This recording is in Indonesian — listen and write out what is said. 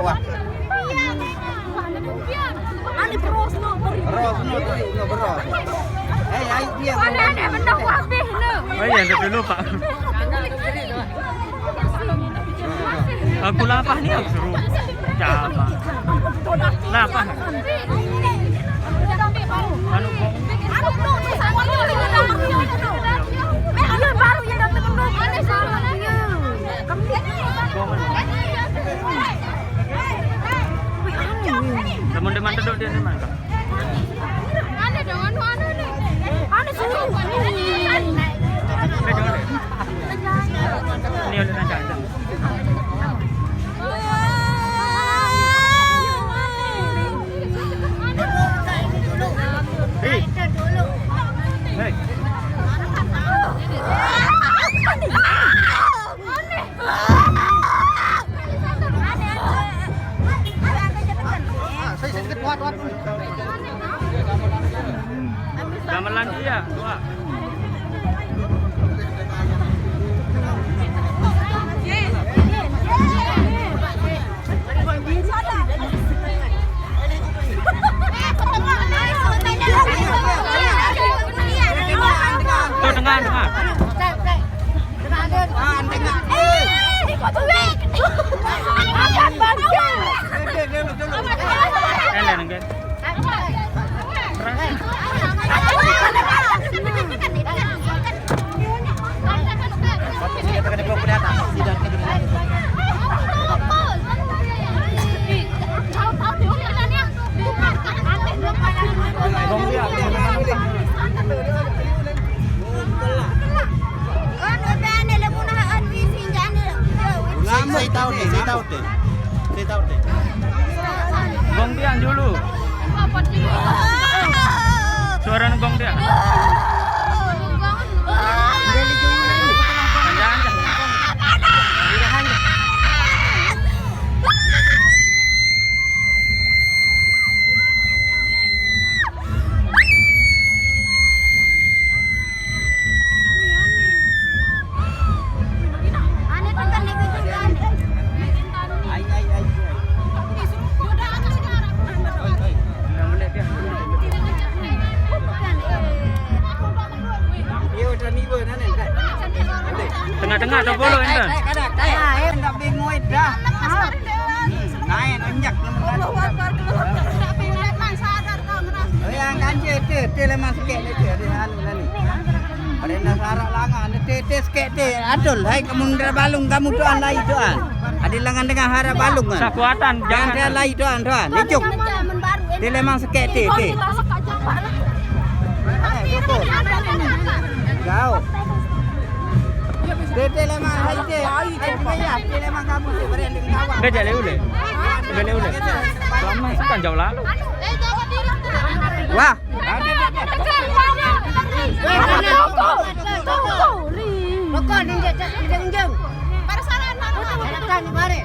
bawah. Ani beros no. Beros no beros. Ayo dia. Mana menang habis no. Oh iya, tapi lupa. Aku lapar nih aku suruh. Siapa? Lapar. Anu kok. Baru yang datang menang. Aneh salahnya. Teman-teman duduk di mana? Aneh dong, anu nih. Aneh suruh. Ini udah nanti. Hei. Hei. Gambar lagi ya, doa. Tuh tengah. Saya tahu deh. Gong dia dulu. Suara gong dia. Tengah-tengah ada bolo ini. Hendak bingung dah. Naik enjak yang kan tete lemah sikit dia anu ni. Pada nasara langan tete sikit dia adol hai kemundur balung kamu tuan lai tuan. Ada langan dengan harap balung kan. Sakuatan Jangan dia lai tuan. Lecuk. Dia lemah sikit tete. Jauh. Tete lemah hai dia. Dia lemah kamu tu berending kawan. Dia jale ule. Lama kan jauh lalu. Wah. Pokok ni jeng. Para saran. Ada tani bare.